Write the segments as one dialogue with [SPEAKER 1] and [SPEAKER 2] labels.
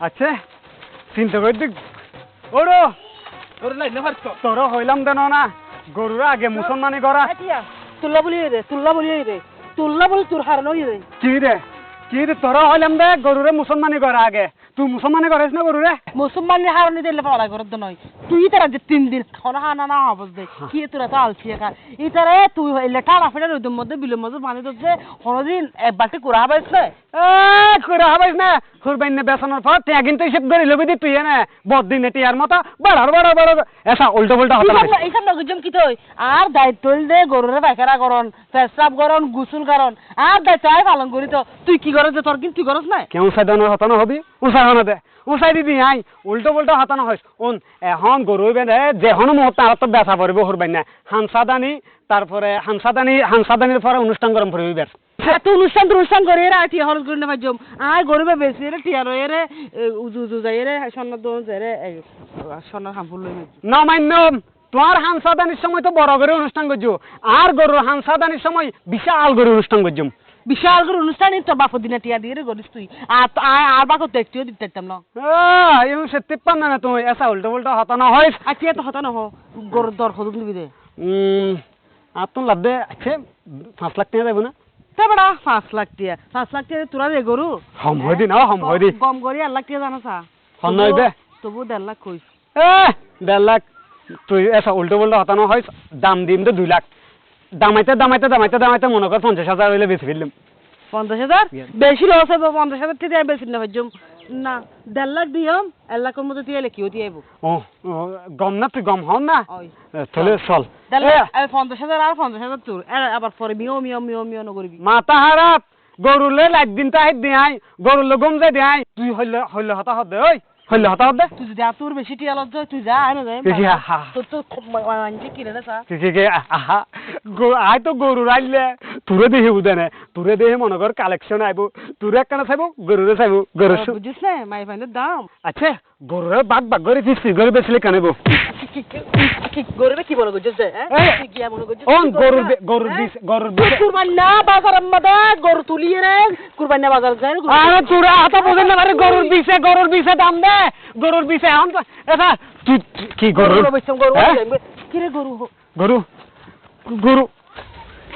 [SPEAKER 1] আচ্ছা চিন্তা করে দেখ ওরো
[SPEAKER 2] তোর লাইনে পারছ
[SPEAKER 1] তোর হইলাম দেন না গরুরা আগে মুসলমানি করা
[SPEAKER 3] তুল্লা বলি রে তুল্লা বলি তোর হারানো রে
[SPEAKER 1] কি রে তোর হইলাম দে গরুরে মুসলমানি করা আগে তুই মুসলমানি করিস না গরুরে
[SPEAKER 3] মুসলমান হারানি দিলে পড়া করত নয় তুই তারা যে 3 দিন খানা হানা না হবস দে কি তোরা তো আলসিয়া খা ইতারে তুই হইলে টালা ফেলে রইদম মধ্যে বিলের মধ্যে পানি দছে কোনদিন এক বালতি কুড়া হবাইছ না
[SPEAKER 1] করে হবাইস না কুরবানি না বেসানোর পর তে কিন্তু হিসাব করে লবি দি তুই না বদিন এটিয়ার মতো বড় এসা উল্টো পাল্টা হতা না
[SPEAKER 3] এইসব নগজম কি তুই আর দায়িত্ব দে গরুরে পায়খানা করন পেশাব করন গোসল করন আর দায়িত্ব আই পালন করি তো তুই কি করছ তোর কিন্তু তুই করছ না
[SPEAKER 1] কেউ সাইদানোর হতানো হবি উসাহনা দে উসাই দিবি আই উল্টো পাল্টা হতানো হইস ওন এখন গরু বেঁধে যেহন মুহূর্তে আর তো বেচা পড়ব কুরবানি না হামসাদানি তারপরে হামসাদানির পরে অনুষ্ঠান গরম পড়বি বেশ
[SPEAKER 3] এত অনুষ্ঠান করে এরা টিয়া হল করে নেবা জম আর গরিবে বেশি রে টিয়া রয়ে রে উজু যাই রে সোনার দোন যাই রে সোনার হামফুল লই
[SPEAKER 1] না মান্যম তোমার হামসাদানির সময় তো বড় করে অনুষ্ঠান করছো আর গরুর হামসাদানির সময় বিশাল করে অনুষ্ঠান করছো
[SPEAKER 3] বিশাল করে অনুষ্ঠানে তোর বাপ দিনে টিয়া দিয়ে রে গরিস তুই আর বাকো তো একটিও দিতে পারতাম না
[SPEAKER 1] এমন সে তিপ্পান না তুমি এসা উল্টো পাল্টা হতানো হইস
[SPEAKER 3] আর টিয়া তো হতা না হো গরুর দর খদম দিবি দে
[SPEAKER 1] আর তুমি লাভ দে আচ্ছা 5 লাখ টাকা দেবো না
[SPEAKER 3] তা বড়া 5 লাখ টিয়া তোরা রে গরু
[SPEAKER 1] হম হই দি না হম হই দি
[SPEAKER 3] কম করি 1 লাখ টিয়া জানাসা
[SPEAKER 1] হন নইবে
[SPEAKER 3] তবু 1.5 লাখ কইস
[SPEAKER 1] 1.5 লাখ তুই এসা উল্টো পাল্টা হতানো হইস দাম দিম তো 2 লাখ দামাইতে মনে কর 50,000 হইলে বেশি ফেললাম
[SPEAKER 3] 50,000 বেশি লস হবে 50,000 টিয়া বেশি না ভাইজম না 1.5 লাখ দিয়াম 1 লাখের মধ্যে টিয়া লেখিও দিয়াইবো
[SPEAKER 1] গম না তুই গম হন না তাহলে চল
[SPEAKER 3] 50,000 আর 50,000 তোর আবার পরে মিও নগরবি
[SPEAKER 1] মাথা হারাত গরুলে লাগ দিন তাই দিয়াই গরুলে গম যাই দিয়াই তুই হইলে হতা হদ দে ওই হইলে হতা হদ দে
[SPEAKER 3] তুই যদি তোর বেশি টিয়া লজ্জা তুই যা আয় না যাই তোর মানছি কিনে না সা
[SPEAKER 1] কে আহা আই তো গরু রাইলে তুরে দেহি উদানে তুরে দেহি মনে কর কালেকশন আইব তুরে একখানা চাইব গরুরে চাইব গরু
[SPEAKER 3] বুঝিস না মাই ফাইনের দাম
[SPEAKER 1] আচ্ছা গরুরে বাগ করে ফিসি গরু বেচলে কানেব
[SPEAKER 3] গরুরে কি বলে বুঝিস কি কি মনে করছিস
[SPEAKER 1] ওন গরুর বিষ
[SPEAKER 3] কুরবানি না বাজার আম্মাদা গরু তুলিয়ে রে কুরবানি বাজার যায়
[SPEAKER 1] আরে তুই আতা বুঝেন না আরে গরুর বিষে দাম দে গরুর বিষে এখন এটা তুই কি গরু
[SPEAKER 3] কি রে গরু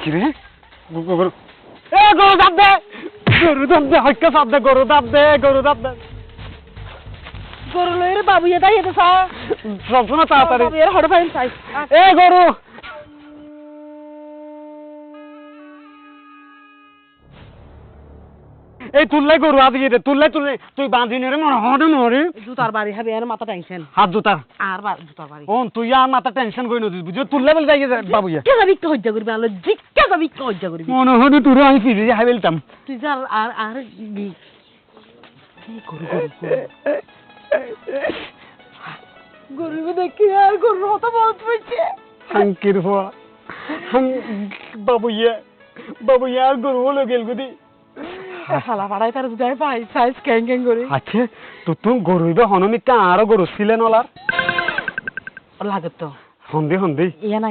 [SPEAKER 1] কি রে গরু গরু দাম দে হক্কা দাম দে গরু দাম দে
[SPEAKER 3] গরু লই রে বাবু এটা এটা সা
[SPEAKER 1] সবসময় তাড়াতাড়ি
[SPEAKER 3] এর হড় ফাইন চাই
[SPEAKER 1] গরু এই তুললাই গরু আজ গিয়ে তুললাই তুই বাঁধি নে রে মনে হড়ে নরে
[SPEAKER 3] জুতার বাড়ি হবে আর মাথা টেনশন
[SPEAKER 1] হাত জুতার
[SPEAKER 3] আর জুতার বাড়ি
[SPEAKER 1] তুই আর মাথা টেনশন কই নদিস বুঝো তুললাই বলে যাই বাবু
[SPEAKER 3] কে যাবি কে হজ্জা করবি আলো জিক্কা যাবি কে হজ্জা করবি
[SPEAKER 1] মনে হড়ে তুই আমি ফিরে যাই বলতাম
[SPEAKER 3] তুই যা আর কি গরু দেখি আর গরু হতো বহুত হইছে
[SPEAKER 1] হাঙ্কির হওয়া বাবু আর গরু হলো গেল গুদি
[SPEAKER 3] হালা পাড়াই তার দুধাই পাই সাইজ ক্যাং করে
[SPEAKER 1] আচ্ছা তো গরুইবে হনমিকা আরো গরু ছিলেন ওলার
[SPEAKER 3] লাগে তো
[SPEAKER 1] হন্দি
[SPEAKER 3] ইয়া না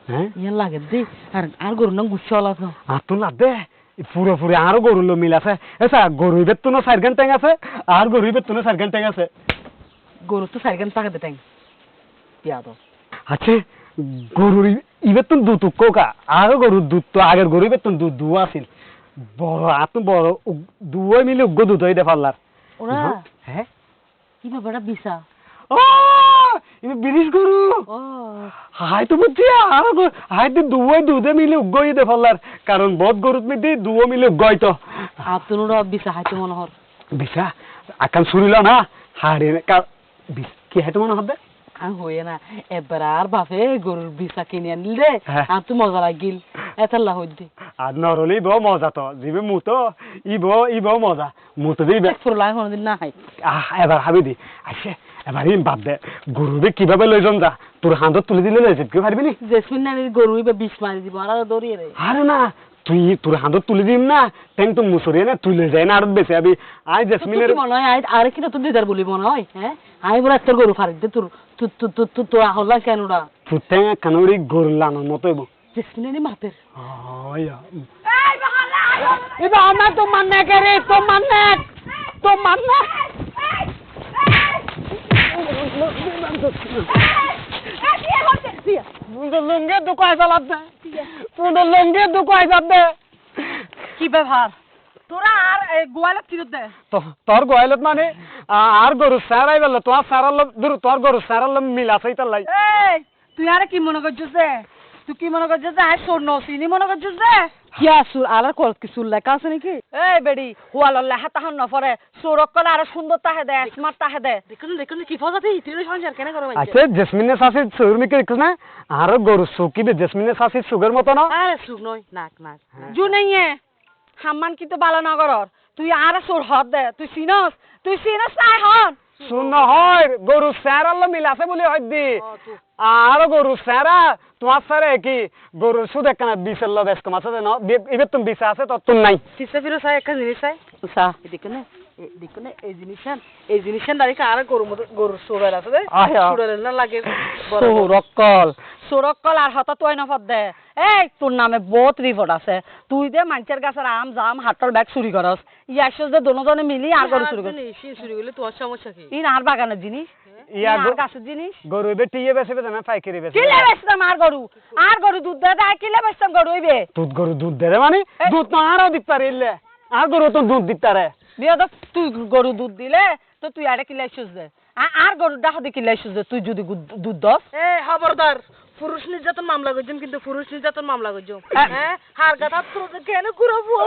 [SPEAKER 3] হ্যাঁ ইয়া লাগে দি আর গরু না গুছলা তো
[SPEAKER 1] আর তো লাদে পুরোপুরি আরো গরু লো মিল আছে এসা গরুইবে তো 4 ঘন্টা আছে আর গরুইবে তো 4 ঘন্টা আছে
[SPEAKER 3] গরু তো 4 ঘন্টা টাকা দেন পিয়া তো
[SPEAKER 1] আচ্ছা গরুর ইবে তো দুধ কোকা আর গরুর দুধ তো আগের গরুইবে তো দুধ দুয়া আছিল বড় দুই মিলে উগ্র দুধ হইতে পারলার
[SPEAKER 3] ওরা
[SPEAKER 1] হ্যাঁ
[SPEAKER 3] কি ব্যাপারটা বিসা
[SPEAKER 1] বিরিশ গরু হাই তো বুঝছি আর হাই তো দুধে মিলে উগ্র হইতে পারলার কারণ বদ গরুত মিলে দুও মিলে উগ্র হইতো
[SPEAKER 3] আপনারা বিসা হাইতো মনে হর
[SPEAKER 1] বিসা আকান শুনিল না হাড়ে কি হাইতো মনে হবে
[SPEAKER 3] হয়ে না এবার আর বাপে গরুর বিসা কিনে আনলি রে আর তো মজা লাগিল এতাল্লা হইতে
[SPEAKER 1] আর নরলি ব মজা তো জিবে মুতো ইব মজা মুতো দিবে
[SPEAKER 3] ফুরলাই কোনদিন না হাই
[SPEAKER 1] এবার হাবি দি আচ্ছা এবার বাদ দে গরুবে কিভাবে লই যা তোর হাতত তুলে দিলে লই যেতে পারবি নি
[SPEAKER 3] জেসমিন নানি গরুইবে বিষ মারি দিব আর দড়িয়ে রে
[SPEAKER 1] আরে না তুই তোর হাতত তুলে দিম না তেন তো মুসুরি না তুলে যায় না আর বেশি আবি আই জেসমিনের
[SPEAKER 3] মনে হয় আর কি নতুন দিদার বলি মনে হয় হ্যাঁ আই বলে তোর গরু ফারিক দে তোর হল্লা কেনরা
[SPEAKER 1] তুই কানুরি গরু লানোর মতো হইব
[SPEAKER 3] জেসমিনের মাতের
[SPEAKER 1] এবার আমার তো মান্না করে তো মান্না লুঙ্গে দুকায় চালাত দে পুরো লুঙ্গে দুকায় যাত দে
[SPEAKER 3] কি ব্যাপার তোরা আর গোয়ালত কি দে
[SPEAKER 1] তোর গোয়ালত মানে আর গরু সারাই বললো তোমার সারাল দূর তোর গরু সারাল মিল আছে তার লাই
[SPEAKER 3] এই তুই আরে কি মনে করছিস রে তুই কি মনে করছিস আই সোর নসিনি মনে করছিস রে কি আসুর আলার কল কি সুর লেখা আছে নাকি এই বেডি হুয়ালর লেখা তাহন না পরে সোরক কল আর সুন্দর তাহে দে স্মার্ট তাহে দে দেখুন কি ফজাতে ইতির সংসার কেন করো
[SPEAKER 1] আচ্ছা জেসমিনের সাথে সুরমি কে দেখছ না আর গরু সুকি বে জেসমিনের সাথে সুগার মতো না
[SPEAKER 3] আরে সুগ নয় নাক নাক জু নাই হাম্মান কিন্তু ভালো না করর তুই আর সোর হদ দে তুই সিনস নাই হন
[SPEAKER 1] শুন হয় গরু সারাল মিল আছে বলে হয় দি আর গরু সারা তোমার সারে কি গরু সুদ একখানা বিশের লো বেশ তোমার সাথে না এবার তুমি বিশে আছে তো তুমি নাই
[SPEAKER 3] কিসে ফিরো সাই একটা জিনিস চাই সা দেখো না এই জিনিসের দাঁড়িয়ে আর গরুর সোরাল আছে রে সোরাল না লাগে সোরক্কল আর হতা তুই নফত দে এই তোর নামে বহুত রিপোর্ট আছে তুই দে মানুষের গাছের আম জাম হাতর ব্যাগ চুরি করস ইয়াসস যে দুজনে মিলি আর গরু চুরি করস চুরি করলে তোর সমস্যা কি ইন আর বাগানের জিনিস ইয়া গাছের জিনিস
[SPEAKER 1] গরু বে টিয়ে বেসবে না পাইকারি বেসবে
[SPEAKER 3] কিলে বেচতাম আর গরু দুধ দে দা কিলে বেচতাম গরু হইবে
[SPEAKER 1] দুধ গরু দুধ দে রে মানে দুধ তো আরও দিতে পারিলে আর গরু তো দুধ দিতে পারে
[SPEAKER 3] বিয়া তো তুই গরু দুধ দিলে তো তুই আরে কিলে আইছিস দে আর গরু ডাক দি কিলে আইছিস দে তুই যদি দুধ দস
[SPEAKER 4] এ খবরদার পুরুষ নির্যাতন মামলা করছিস কিন্তু পুরুষ নির্যাতন মামলা করছিস হ্যাঁ হার কথা তোর কেন ঘুরাবো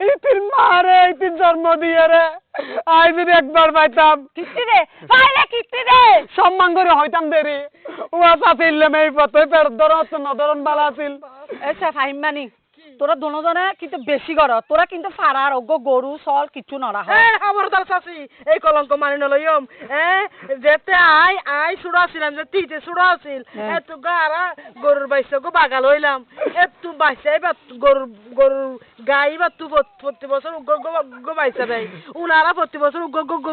[SPEAKER 1] এই তিন মারে এই তিন জন্ম দিয়ে রে আই যদি একবার পাইতাম
[SPEAKER 3] কিস্তি দে পাইলে কিস্তি দে
[SPEAKER 1] সম্মান করে হইতাম দেরি ও আসা ফিরলে মেই পতই পের দরত নদরন বালা আছিল
[SPEAKER 3] আচ্ছা ফাহিম মানি তোরা দুজনে কিন্তু বেশি কর তোরা কিন্তু ফারার অজ্ঞ গরু সল কিছু নড়া হয়
[SPEAKER 4] হ্যাঁ খবরদার চাচি এই কলঙ্ক মানি নলইম যেতে আই সুড়া ছিলাম যে তিতে সুড়া আছিল এত গারা গরুর বাইসা গো বাগাল হইলাম এত বাইসাই বা গরুর গাই বা তু প্রতি বছর গো বাইসা দেয় উনারা প্রতি বছর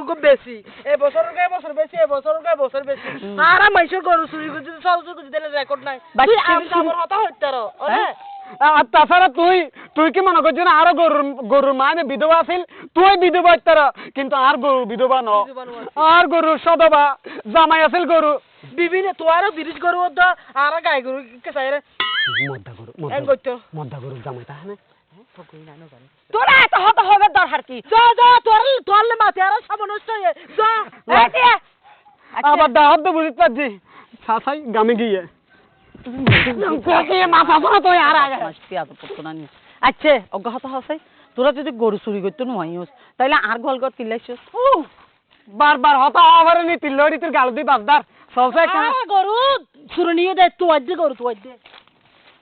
[SPEAKER 4] গো বেশি এবছর গায়ে বছর বেশি এবছর গায়ে বছর বেশি আর মাইসের গরু চুরি করতে চল চুরি দিলে রেকর্ড নাই তুই আমার কথা হইতার
[SPEAKER 1] আর তাছাড়া তুই কি মনে করছিস না আরো গরুর মানে বিধবা আছিল তুই বিধবা তার কিন্তু আর গরু বিধবা ন আর গরু সদবা জামাই আছিল গরু
[SPEAKER 4] বিভিন্ন তোয়ারও বিরিশ গরু আর গাই গরু কে চাই রে
[SPEAKER 1] মদ্দা গরু জামাই তা না
[SPEAKER 3] তোরা এত হত হবে দরকার কি
[SPEAKER 4] যা তোরলে মাথে আর সামনে নষ্ট হয়ে যা
[SPEAKER 1] আবার দাহত বুঝতে পারছি সাসাই গামে গিয়ে
[SPEAKER 3] আচ্ছা অজ্ঞাত আছে তোরা যদি গরু চুরি করতে নয় তাইলে আর গল গল কিলাইছিস
[SPEAKER 1] বারবার হতা হওয়ার নি তিল্লড়ি তোর গাল দি বাসদার সবসে
[SPEAKER 4] গরু চুরি নিয়ে দে তুই দে গরু তুই দে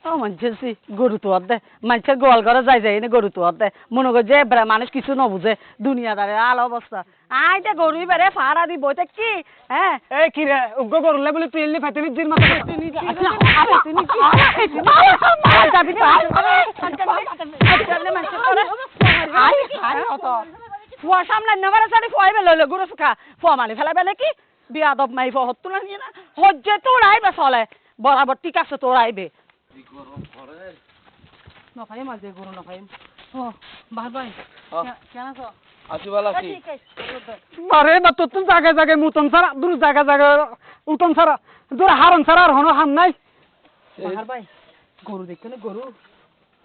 [SPEAKER 3] ও মানছি গরু তো দে মানুষের গোয়াল ঘরে যাই না গরু তো দে মনে কর যে মানুষ কিছু নবুঝে দুনিয়াদারে আলো অবস্থা আই দে গরুই বেড়ে ফাড়া দি বইতে কি হ্যাঁ
[SPEAKER 1] এই কি রে উগ্র করলে বলে তুই এলি ফেতে নিজির মাথা
[SPEAKER 3] ফুয়া সামনে নেবার সারি ফুয়াই বেলে গুরু সুখা ফুয়া মানি ফেলা বেলে কি বিয়া দব মাই ফুয়া হত্তু না না হজ্জে তোর আইবে চলে বরাবর ঠিক আছে তোর আইবে নখাই মাঝে গরু নখাই ও বাহার ভাই কেন আছো
[SPEAKER 2] আছি ভালো আছি
[SPEAKER 1] মারে বা তো তুমি জায়গায় জায়গায় মুতন সারা দূর জায়গা জায়গায় উতন সারা দূর হারন সারা আর হনো হান নাই
[SPEAKER 3] বাহার ভাই গরু দেখতে না গরু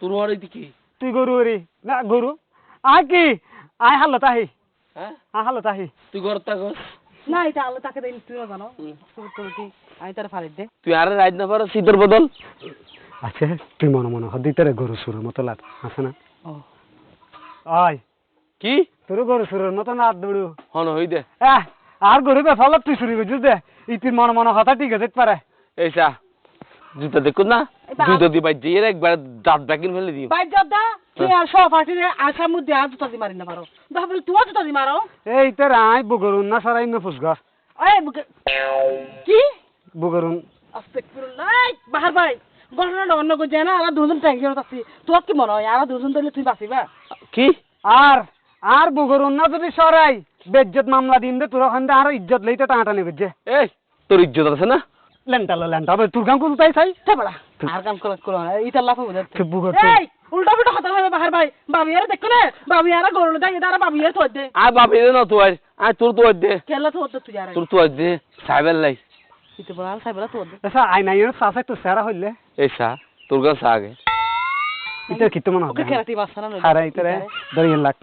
[SPEAKER 2] তোর বাড়ি কি
[SPEAKER 1] তুই গরু রে না গরু আ কি আয় হালত আহি
[SPEAKER 2] হ্যাঁ
[SPEAKER 1] হালত আহি
[SPEAKER 2] তুই ঘর থাকস
[SPEAKER 3] না এটা আলো তাকে দেই তুই জানো আমি তার ফারিদ দে
[SPEAKER 2] তুই আরে রাইড না পারো শীতের বদল
[SPEAKER 1] আচ্ছা তুই মনে মনে হদিতে গরু সুরের মতো লাগ আছে না
[SPEAKER 3] ও
[SPEAKER 1] আয়
[SPEAKER 2] কি
[SPEAKER 1] তোর গরু সুরের মতো না দৌড়ু
[SPEAKER 2] হন হই দে
[SPEAKER 1] আর গরু বেফালত তুই চুরি করছিস দে ইতির মনে মনে কথা ঠিক আছে পারে
[SPEAKER 2] এইসা জুতা দেখো না জুতা দি বাইজে এর একবার দাঁত ব্যাকিন ফেলে দিও
[SPEAKER 4] ভাই দাদা তুই আর সব পার্টির আসার মধ্যে আর জুতা দি মারি না পারো ভাবলি তুই জুতা দি মারো
[SPEAKER 1] এই তোর আই বুগরুন না সারাই না ফুসগা
[SPEAKER 4] এই কি
[SPEAKER 1] বুগরুন
[SPEAKER 4] আস্তাগফিরুল্লাহ বাহার ভাই ঘটনাটা অন্য কই যায় না আর দুজন টেনশন আছি তোর কি মনে হয় আর দুজন ধরলে তুই বাঁচিবা
[SPEAKER 2] কি
[SPEAKER 1] আর বুগরুন না যদি সরাই বেজ্জত মামলা দিন দে তোর ওখান আর ইজ্জত লইতে টানাটানি করছে
[SPEAKER 2] এই তোর ইজ্জত আছে না
[SPEAKER 1] লেন্টা তোর কাম কোন তাই চাই
[SPEAKER 4] বড়া আর কাম করো ইটা লাফ হবে
[SPEAKER 1] বুগর
[SPEAKER 4] এই উল্টা পুল্টা কথা হবে বাহার ভাই বাবি আর দেখো না বাবি আর গরু দেয় এটা আর বাবি আর তোর দে
[SPEAKER 2] আর বাপি না তো আর আয় তোর তো দে
[SPEAKER 3] কেলা তো তুই আর
[SPEAKER 2] তোর তো দে সাইবেল লাই
[SPEAKER 3] ইতে বড় সাইবলা তো
[SPEAKER 1] আচ্ছা আইনাই সাসা তো সারা হইলে
[SPEAKER 2] এই সা তোর কাছে আগে
[SPEAKER 1] এটা কি তো মনে
[SPEAKER 3] ওকে
[SPEAKER 1] হয়
[SPEAKER 3] কেরাতি বাসনা নয়
[SPEAKER 1] আরে ইতরে দরিয়ে লাগ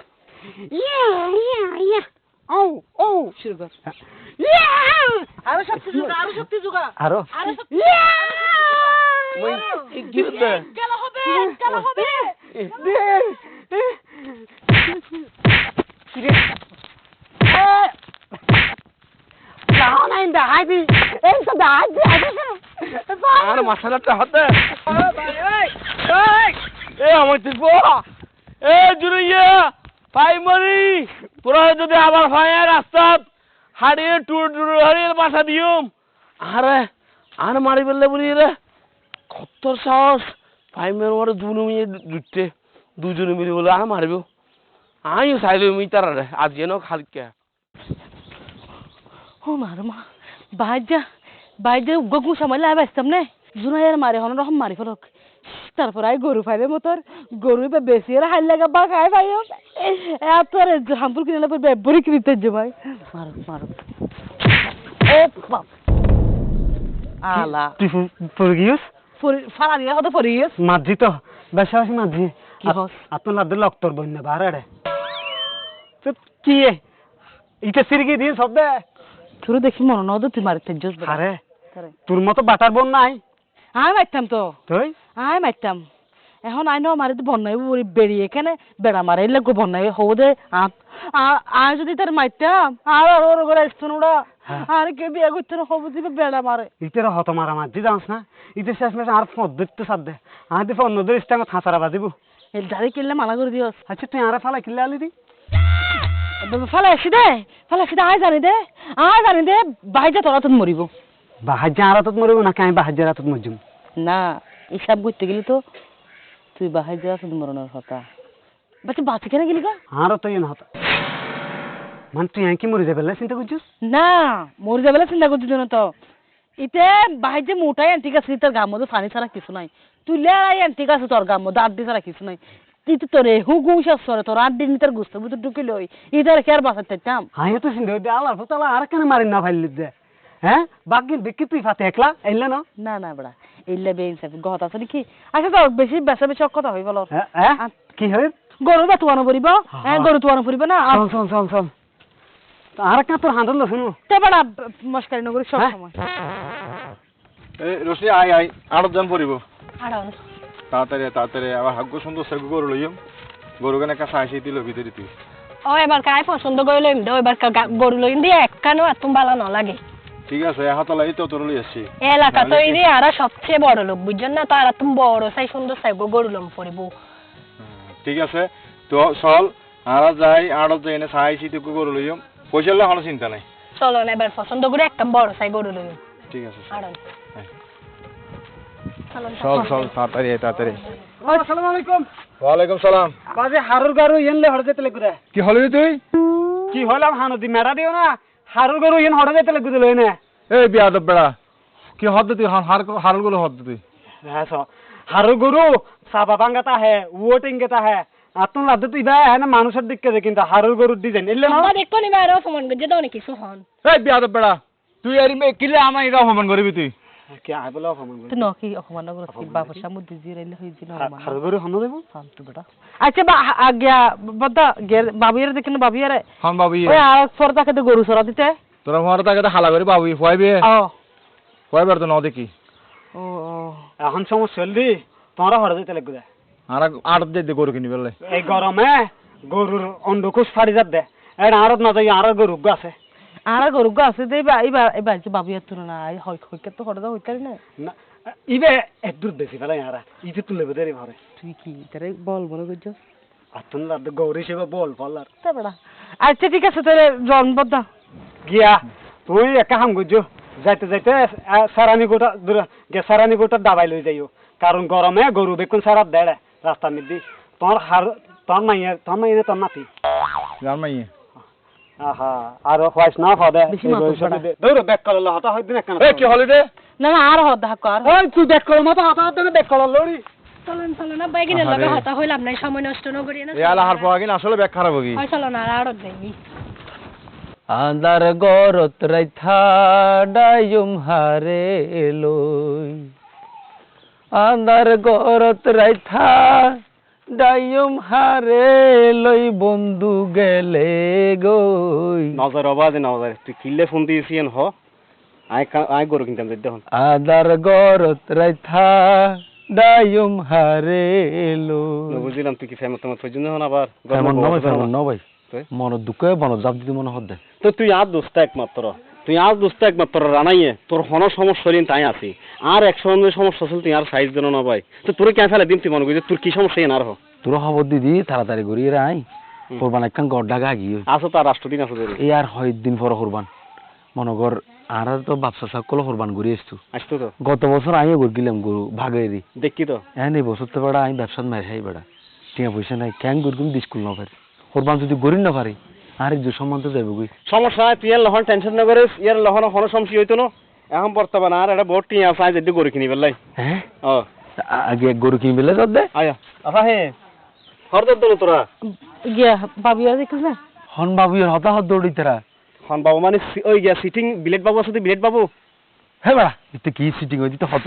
[SPEAKER 1] ও ও
[SPEAKER 3] শুরু কর
[SPEAKER 1] ইয়া
[SPEAKER 3] আরো শক্তি জোগা
[SPEAKER 1] আরো
[SPEAKER 3] আরো শক্তি
[SPEAKER 2] মই কি হতে
[SPEAKER 3] কেলা হবে
[SPEAKER 1] কিরে যাও না ইন্দা হাইদি এই তো দাইদি
[SPEAKER 2] আর মশলাটা হতে এ আমার দিব এ জুরিয়া প্রাইমারি তোরা যদি আবার ফায়া রাস্তা হাড়িয়ে টুর টুর হাড়িয়ে বাসা দিউম আরে আর মারি বললে বলি রে কত সাহস প্রাইমারি ওর দুজনে মিলে বলে আর মারবে আমিও চাইলে আমি তারা রে আজ যেন খালকে
[SPEAKER 3] ও মারমা বাইজা গগু সময় লাই বাইস্তাম নে জুনাইয়ের মারে হন রকম মারি ফেলক তারপর আই গরু ফাইবে মতর গরু বেশি আর হাইল লাগা বা খাই ভাইও এত রে হামপুর কিনে পর বেবরি কিনতে জমাই মারো ও বাপ আলা
[SPEAKER 1] তুই পরগিয়স
[SPEAKER 3] ফালা দিয়া হতে পরিস
[SPEAKER 1] মাঝি তো বেশাসি মাঝি
[SPEAKER 3] কি হস
[SPEAKER 1] আপনার লাদ্দে লক্তর বন্যা বাহারে তো কি ইটা সিরগি দিয়ে সব দে
[SPEAKER 3] তোর দেখি মনে নদ তুই মারতে জস
[SPEAKER 1] আরে তোর মতো বাটার বোন নাই
[SPEAKER 3] আয় মারতাম তো
[SPEAKER 1] তুই
[SPEAKER 3] আয় মারতাম এখন আই ন মারি তো বন্যাই বেরিয়ে এখানে বেড়া মারাই লাগবো বন্যাই হো দে আয় যদি তার মারতাম আর ওর ঘরে আসতো না আর কে বিয়ে করতে না হবো দিবে বেড়া মারে
[SPEAKER 1] ইটার হত মারা মাঝি জানস না ইটা শেষ মেশ আর পদ্ধতি তো সাথ দে আর দিফ অন্যদের ইস্টাঙ্গ থাঁচারা বাজিব
[SPEAKER 3] এই দাড়ি কিনলে মানা করে দিও
[SPEAKER 1] আচ্ছা তুই আর ফালা কিনলে আলি দি
[SPEAKER 3] ফালাইছি দে আয় জানি দে বাইজা তোরা তো মরিব
[SPEAKER 1] বাহাজ্যা আর হাতত মরিব নাকি আমি বাহাজ্যার হাতত মরজুম
[SPEAKER 3] না হিসাব করতে গেলে তো তুই বাহাজ্যা তো মরণের কথা বাচ্চা বাচ্চা কেন গেলি গা
[SPEAKER 1] আর তো ইয়ে হতা মানে তুই কি মরে যাবে চিন্তা করছিস
[SPEAKER 3] না মরে যাবে চিন্তা করছিস না তো ইতে বাহাজ্যা মোটাই ঠিক আছে তোর গার মধ্যে পানি ছাড়া কিছু নাই তুই লেড়াই ঠিক আছে তোর গার মধ্যে আড্ডি ছাড়া কিছু নাই তুই তো তোরে হুগুস সরে তোর আড্ডি নি তোর গুস্ত বুঝতে ঢুকিল ইতার কে আর বাঁচাতে চাম
[SPEAKER 1] হাই তো চিন্তা করতে আল্লাহ ফতালা আর কেন মারিন না ফাইলি দে হ্যাঁ বাকি বিক্রি তুই ফাতে একলা এলে না
[SPEAKER 3] না বড়া এলে বেইনসে গহত আছে নাকি আচ্ছা তো বেশি বেশি কথা হই বল
[SPEAKER 1] হ্যাঁ কি হয়
[SPEAKER 3] গরু বা তুয়ানো পড়িব হ্যাঁ গরু তুয়ানো পড়িব না
[SPEAKER 1] চল আর কা তোর হাঁদল শুনো
[SPEAKER 3] তে বড়া মস্কারি নগরী সব সময়
[SPEAKER 5] এই রশি আই আড়ত জন পড়িব
[SPEAKER 3] আড়াও
[SPEAKER 5] তাড়াতাড়ি আবার হাগ্য সুন্দর সেগু গরু লইম গরু কেন কাছে আসি দিল ভিতরে তুই
[SPEAKER 6] ও এবার কাই পছন্দ করে লইম দে এবার গরু লইম দিয়ে একখানো এত ভালো না লাগে
[SPEAKER 5] ঠিক আছে হাতলা এই তো তোর লই আসছি
[SPEAKER 6] এলাকা তো এই দিয়ে আর সবচেয়ে বড় লোক বুঝছেন না তো আর তুমি বড় সাই সুন্দর সাই গরু লম পড়িব
[SPEAKER 5] ঠিক আছে তো চল আর যাই আড়ত যাই এনে চাইছি তুই গরু লইম পয়সা হলে কোনো চিন্তা নাই
[SPEAKER 6] চলো না এবার পছন্দ করে একটা বড় সাই গরু লইম
[SPEAKER 5] ঠিক আছে
[SPEAKER 6] আড়ন
[SPEAKER 5] চল তাড়াতাড়ি
[SPEAKER 1] আসসালামু আলাইকুম
[SPEAKER 5] ওয়ালাইকুম সালাম
[SPEAKER 1] বাজে হারুর গারু ইয়েনলে হড় যেতে লাগু রে
[SPEAKER 5] কি হলি তুই
[SPEAKER 1] কি হলাম হানদি মেরা দিও না হারুর গারু ইয়েন হড় যেতে লাগু দিল এনে
[SPEAKER 5] এই বিয়াদব বেড়া কি হদ তুই হারল গুলো হদ তুই
[SPEAKER 1] হ্যাঁ হারুর গরু সাবা বাঙ্গাতা হে ওটিংগেতা হে আতুন লাদ তুই বা না মানুষের দিকে যে কিন্তু হারুর গরুর ডিজাইন এলে না
[SPEAKER 6] আমার দেখো নি মারো সমান গজে দাও নাকি সুহন
[SPEAKER 5] এই বিয়াদব বেড়া তুই আর কিলে আমার এটা অপমান করবি তুই
[SPEAKER 1] কি আই বলে অপমান
[SPEAKER 3] তুই নকি অপমান করে বাবার সামনে দিজি রাইলে হইছি না অপমান
[SPEAKER 1] হারুর গরু হন দেব
[SPEAKER 3] ফালতু বেটা আচ্ছা বা আগিয়া বদা বাবিয়ার দেখেন বাবিয়ারে
[SPEAKER 5] হন বাবু
[SPEAKER 3] ওই আর ফরদাকে তো গরু সরা দিতে
[SPEAKER 5] তোরা মার তাকে হালা করে বাবু হইবে
[SPEAKER 3] ও
[SPEAKER 5] হইবার তো ন দেখি
[SPEAKER 3] ও
[SPEAKER 1] এখন সমস্যা হলদি তোরা হড় যেতে লাগু দে
[SPEAKER 5] আর আড়ত দিয়ে গরু কিনি বেলে
[SPEAKER 1] এই গরমে গরুর অন্ডকুশ ফাড়ি যাত দে এটা আড়ত না যাই আর গরু আছে
[SPEAKER 3] আর গরু আছে দে এবার যে বাবিয়ার তুলনা আই হয় হইকে তো হড়দা হইতারি না
[SPEAKER 1] না ইবে এক দূর বেশি ফেলাই আর ইবে তুলে বেদে রে ভরে
[SPEAKER 3] তুই কি তারে বল মনে করছ
[SPEAKER 1] আতুন লাদ গৌরী সেবা বল ফলার
[SPEAKER 3] তা বেটা আচ্ছা ঠিক আছে তাহলে জন্মবদ্ধ
[SPEAKER 1] গিয়া তুই একা হাম গুজো যাইতে সারানি গোটা দাবাই লই যাইও কারণ গরমে গরু বেকুন সারা দেড়ে রাস্তার মধ্যে তোর মাইয়ে তোর নাতি
[SPEAKER 5] জান মাই
[SPEAKER 1] আহা আর হইস না ফাদে
[SPEAKER 3] বেশি মাথা ফাড়া।
[SPEAKER 1] দৌড় ব্যাক করল হতা হইদিন কেন
[SPEAKER 5] এই কি হলি রে
[SPEAKER 3] না আর হদ হাক আর
[SPEAKER 1] ওই তুই ব্যাক কর মাথা হতা হতা ব্যাক করল লড়ি
[SPEAKER 6] চলো না বাইকিনের লগে হতা হইলাম নাই সময় নষ্ট ন করি না
[SPEAKER 5] এই আলা হার পাওয়া কিনা আসলে ব্যাগ খারাপ হগি
[SPEAKER 6] হয় চলো না আর আড়ত যাইবি
[SPEAKER 2] আন্দার গরত রাইথা ডায়ুম হারে লই আন্দার গরত রাইথা ডায়ুম হারে লই বন্ধু গেলে গই
[SPEAKER 1] নজর অবাদে নজর তুই কিল্লে ফোন দিয়েছিস হ আই গরু কিনতাম যাই দেখুন
[SPEAKER 2] আন্দার গরত রাইথা ডায়ুম হারে লই
[SPEAKER 1] বুঝলাম তুই কি ফেমস তোমার জন্য হন আবার
[SPEAKER 2] ফেমন ন ভাই মন দুঃখে মন জাপ দিতে মনে হদ্দে
[SPEAKER 1] তো তুই আর দোস্ত একমাত্র রানাইয়ে তোর হন সমস্যা হলেন তাই আছি আর 100 জনের সমস্যা ছিল তুই আর সাইজ দেন না ভাই তো তোর কে ফেলে দিন তুই মনে করি তোর কি সমস্যা এনার হ
[SPEAKER 2] তোর খবর দিদি তাড়াতাড়ি করি আই কোরবান একখান গড় ঢাকা গিয়ে
[SPEAKER 1] আসো তার রাষ্ট্রদিন আছে
[SPEAKER 2] এই আর হয় দিন পর কোরবান মনে কর আর তো বাপসা সকল কোরবান ঘুরে আসতো
[SPEAKER 1] আসতো তো
[SPEAKER 2] গত বছর আমিও ঘুর গেলাম গরু ভাগেরি
[SPEAKER 1] দেখি তো
[SPEAKER 2] এখন এই বছর তো বেড়া আমি ব্যবসাত মার খাই বেড়া টিয়া পয়সা নাই ক্যাং ঘুরগুম স্কুল না পারি কোরবান যদি গড়ি না পারি আর যে সম্মান তো যাবে গই
[SPEAKER 1] সমস্যা নাই তুই এর লহন টেনশন না করিস এর লহন হন সমস্যা হইতো না এখন বর্তমানে আর এটা বহুত টিয়া আছে যদি গরু কিনি বেলাই
[SPEAKER 2] হ্যাঁ
[SPEAKER 1] ও
[SPEAKER 2] আগে গরু কিনবে তো দে
[SPEAKER 1] আয়া আফা হে হরদর দল তোরা
[SPEAKER 3] গিয়া বাবু আর দেখছ না
[SPEAKER 2] হন বাবু হতাহত দৌড়ি তারা
[SPEAKER 1] হন বাবু মানে ওই গিয়া সিটিং বিলেট বাবু আছে বিলেট বাবু
[SPEAKER 2] হ্যাঁ বেড়া এটা কি সিটিং হইতি তো হত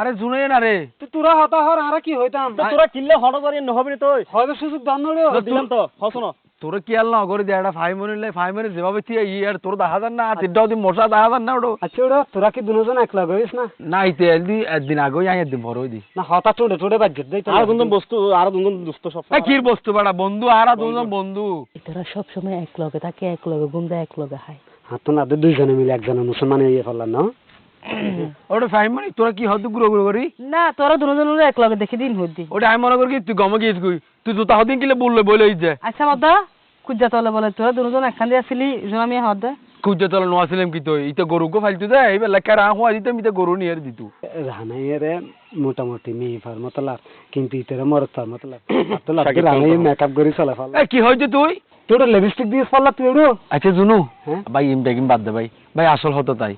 [SPEAKER 2] আরে জুনে না রে
[SPEAKER 1] তোরা হতা হর আর কি হইতাম তোরা কিনলে হন করি নহবি তুই হয়তো সুযোগ দান নড়ে দিলাম তো হসনো
[SPEAKER 2] তোর কি আল না করে দে এটা ফাই মনে যেভাবে তুই আর তোর 10,000 না 3 দিন মশা 10,000 না ওড়ো
[SPEAKER 1] আচ্ছা ওরা তোরা কি দুজন একলা গইস না
[SPEAKER 2] না ইতে একদিন আগে আই একদিন পরে দি
[SPEAKER 1] না হতা টোড়ে বাজে দেই আর দুজন বস্তু আর দুজন দুস্থ সব
[SPEAKER 2] কি বস্তু বেড়া বন্ধু আর দুজন বন্ধু
[SPEAKER 3] এরা সব সময় এক লগে থাকে এক লগে ঘুম দেয় এক লগে খায়
[SPEAKER 1] হাত না দুইজনে মিলে একজনের মুসলমান ইয়ে ফেললাম না
[SPEAKER 2] ওটা ফাই মানে তোরা কি হদ গুলো গুলো করি
[SPEAKER 3] না তোরা দুজন এক লগে দেখি দিন হদি
[SPEAKER 2] ওটা আমি মনে করি কি তুই গমে গিয়েছ কই তুই জুতা হদিন কিলে বললে বলে এই যে
[SPEAKER 3] আচ্ছা মদা কুজ্জা তলে বলে তোরা দুজন একখান দিয়ে আসিলি জমি হদ
[SPEAKER 2] কুজ্জা তলে নো আসিলাম কি তুই ইতে গরুকে ফালতু দে এইবার লেখা রা হওয়া দিতে মিতে গরু নিয়ে দিতু
[SPEAKER 1] রানাইয়ের মোটামুটি মেয়ে ফার্মতলা কিন্তু ইতেরে মরত ফার্মতলা তোলা রানাই মেকআপ করি চলে ফেল
[SPEAKER 2] কি হইছে তুই
[SPEAKER 1] তোর লিপস্টিক দিয়ে ফেললা তুই ওড়ো
[SPEAKER 2] আচ্ছা জুনু ভাই ইম বেগিম বাদ দে ভাই আসল হতো তাই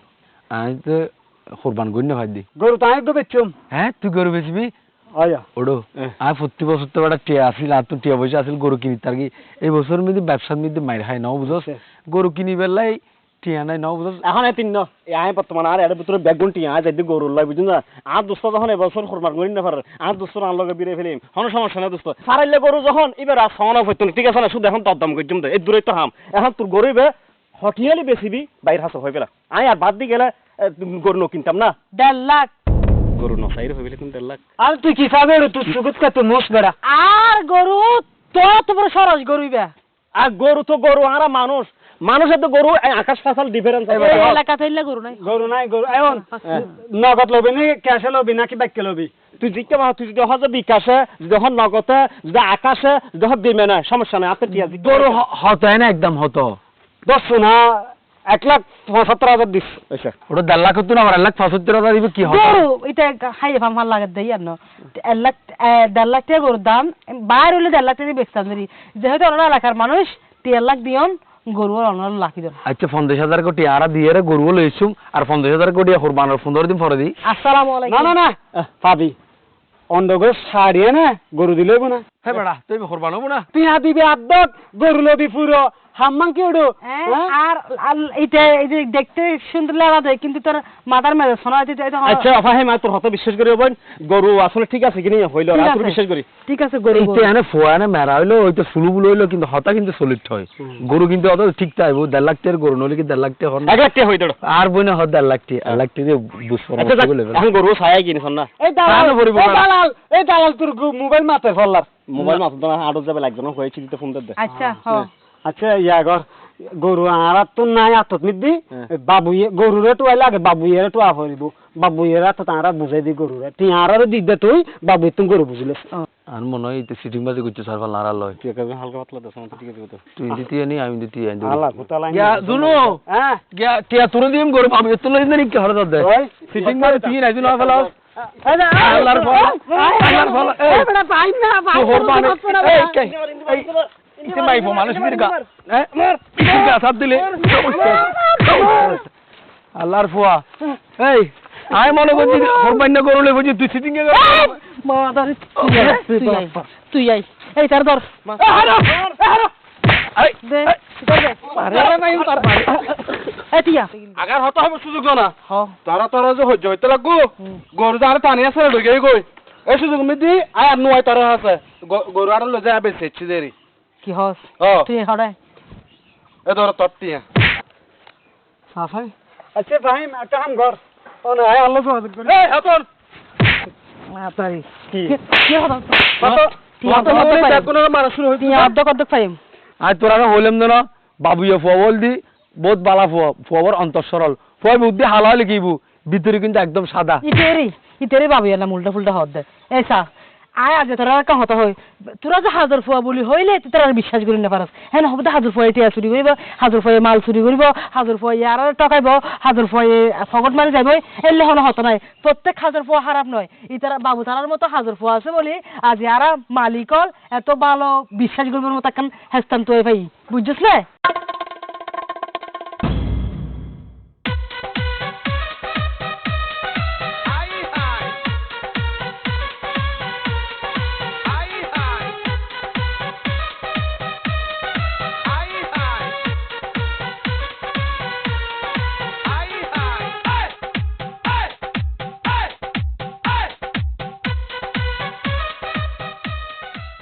[SPEAKER 2] আমি তো কোরবান করি না ভাই দি
[SPEAKER 1] গরু তাই একটু বেচুম
[SPEAKER 2] হ্যাঁ তুই গরু বেচবি
[SPEAKER 1] আয়া
[SPEAKER 2] ওড়ো আমি প্রতি বছর তো একটা টিয়া আসিল আর তো টিয়া পয়সা আসিল গরু কিনি তার কি এই বছর মধ্যে ব্যবসার মধ্যে মাইর খাই নাও বুঝস গরু কিনি বেলাই টিয়া নাই নাও বুঝস
[SPEAKER 1] এখন তিন ন আয় বর্তমান আর এর ভিতরে বেগুন টিয়া আজ যদি গরু লাই বুঝুন না আর দোস্ত যখন এবছর কোরবান করি না পারে আর দোস্ত আন লগে বিরে ফেলিম কোনো সমস্যা না দোস্ত সারাইলে গরু যখন এবার আর সমান হইতো না ঠিক আছে না শুধু এখন দরদাম করছুম তো এই দূরে তো হাম এখন তোর গরু বে হটিয়ালি বেশিবি বাইর হাসো হয়ে পেলা আয় আর বাদ দি গেলে গরু নো কিনতাম না
[SPEAKER 3] 1.5 লাখ
[SPEAKER 1] গরু নো সাইরে হইলে কিন্তু 1.5 লাখ আর তুই কি খাবে তুই সুগত কা তুই মোস বেড়া
[SPEAKER 3] আর গরু তো বড় সরস গরুইবা
[SPEAKER 1] আর গরু তো গরু আর মানুষ মানুষের তো গরু আকাশ পাতাল ডিফারেন্স
[SPEAKER 3] এলাকা থাইলে গরু নাই
[SPEAKER 1] গরু এখন নগদ লবি না ক্যাশে লবি নাকি ব্যাংকে লবি তুই জিজ্ঞা মা তুই যখন বিকাশে যখন নগদে যদি আকাশে যখন দিবে না সমস্যা নাই আপনি টিয়া
[SPEAKER 2] গরু হতো না একদম হতো
[SPEAKER 1] 10 না 1,75,000 দিস আচ্ছা
[SPEAKER 2] ওটা 1.5 লাখ হতো না আমার 1,75,000 দিবে কি হবে
[SPEAKER 3] গরু এটা হাই ফাম লাগে দেই আর না 1 লাখ 1.5 লাখ টাকা গরুর দাম বাইরে হলে 1.5 লাখ টাকা বেচতাম ধরি যেহেতু ওরা এলাকার মানুষ 3 লাখ দিয়ন গরু আর অন্য লাখি দেন
[SPEAKER 2] আচ্ছা 50,000 কোটি আর দিয়ে রে গরু লইছুম আর 50,000 কোটি কুরবানের 15 দিন পরে দি
[SPEAKER 3] আসসালামু আলাইকুম
[SPEAKER 1] না পাবি অন্ধগো ছাড়িয়ে না গরু দিলেব না
[SPEAKER 2] হ্যাঁ বেড়া তুই কুরবান হবো না
[SPEAKER 1] তুই দিবি আব্দক গরু লবি পুরো হাম্মান কি ওড়ো
[SPEAKER 3] আর এটা এই যে দেখতে সুন্দর লাগা দেয় কিন্তু তোর মাথার মেরে শোনা যাইতে
[SPEAKER 1] আচ্ছা আফা হে মা তোর হত বিশ্বাস করি হবেন গরু আসলে ঠিক আছে কিনি হইলো না তোর বিশ্বাস করি
[SPEAKER 3] ঠিক আছে গরু
[SPEAKER 2] এইতে এনে ফোয়ানে মেরা হইলো ওই তো সুলুবুল হইলো কিন্তু হতা কিন্তু সলিড হয় গরু কিন্তু অত ঠিক চাইবো 1.5 লাখ টাকার গরু নলে কি 1.5 লাখ টাকা হন
[SPEAKER 1] 1 লাখ টাকা হই দড়
[SPEAKER 2] আর বইনা হদ 1.5 লাখ টাকা 1 লাখ টাকা বুঝছ
[SPEAKER 1] আচ্ছা এখন গরু ছায়া কিনছ না এই দালাল তোর মোবাইল মাতে ফল্লার মোবাইল মাতে না আড়ো যাবে লাগজন হয়েছে দিতে ফোন দে
[SPEAKER 3] আচ্ছা হ্যাঁ
[SPEAKER 1] আচ্ছা ইয়া গর গরু আর তো নাই আতত নিদি বাবুয়ে গরুরে তো লাগে বাবুয়ের তো আফরিব বাবুয়ের তো তারা বুঝাই দি গরুরে তুই আর দি দে তুই বাবু তুই গরু বুঝলে
[SPEAKER 2] আর মনে হয় এটা সিটিং বাজে করছে সারফাল নারা লয়
[SPEAKER 1] তুই কবে হালকা পাতলা দছ ঠিক আছে তো
[SPEAKER 2] তুই দিতি নি আমি দিতি আইন্দু
[SPEAKER 1] আল্লাহ কোতালা
[SPEAKER 2] ইয়া দুনো
[SPEAKER 1] হ্যাঁ
[SPEAKER 2] গিয়া টিয়া তুরে দিম গরু বাবু তো লই না কি হরদ দে সিটিং বাজে তুই নাই দিন ফেলাও আল্লাহর ফল এই
[SPEAKER 3] বড় পাই না
[SPEAKER 2] তো হরবানে এই ইতে মাইবো মানুষ মিরগা হ্যাঁ গা সাপ দিলে আল্লাহর ফুয়া এই আই মনে করছি হরবান্য করলে বুঝি তুই সিটিং এ
[SPEAKER 3] মা দারে তুই আই এই তার ধর দে এতিয়া
[SPEAKER 2] আগার হতো হবে সুযোগ না
[SPEAKER 3] হ
[SPEAKER 2] তোরা যে সহ্য হইতে লাগবো গরু যারা টানি আছে ঢুকে গই এই সুযোগ মিদি আয় আর নুয়াই তোর আছে গরু আর লয়ে যায় বেঁচেছি দেরি
[SPEAKER 3] কি হস
[SPEAKER 2] ও
[SPEAKER 3] তুই হরে
[SPEAKER 2] এ ধর তত্তিয়া
[SPEAKER 1] সাফাই আচ্ছা ফাহিম একটা কাম কর ও না আয় আল্লাহ যোগাযোগ করে
[SPEAKER 2] এই হাতন
[SPEAKER 3] তাই
[SPEAKER 1] কি
[SPEAKER 3] কি হলো
[SPEAKER 2] কোনো মানুষ শুরু হইতে
[SPEAKER 3] তুই অর্ধ কত পাইম
[SPEAKER 2] আজ তোরা হইলাম না বাবুয়ে ফুয়া বল দি বহুত বালা ফুয়াবর অন্তর সরল ফুয়া বুদ্ধি হালা লিখিবু ভিতরে কিন্তু একদম সাদা
[SPEAKER 3] ইতেরি ভাবি না উল্টা ফুলটা হদ দে এসা আয় আজ তোরা কা হতা হই তোরা যে হাজার ফুয়া বলি হইলে তুই তোরা বিশ্বাস করি না পারস হ্যাঁ হবে হাজার ফুয়া টিয়া চুরি করিব হাজার ফুয়া মাল চুরি করিব হাজার ফুয়া ইয়ার টকাইব হাজার ফুয়া ফগট মারি যাইব এলে হলো হত নাই প্রত্যেক হাজার ফুয়া খারাপ নয় ইতারা বাবু তারার মতো হাজার ফুয়া আছে বলি আজ ইয়ারা মালিকল এত ভালো বিশ্বাস করিবার মতো একখান হেস্তান তুই ভাই বুঝছিস না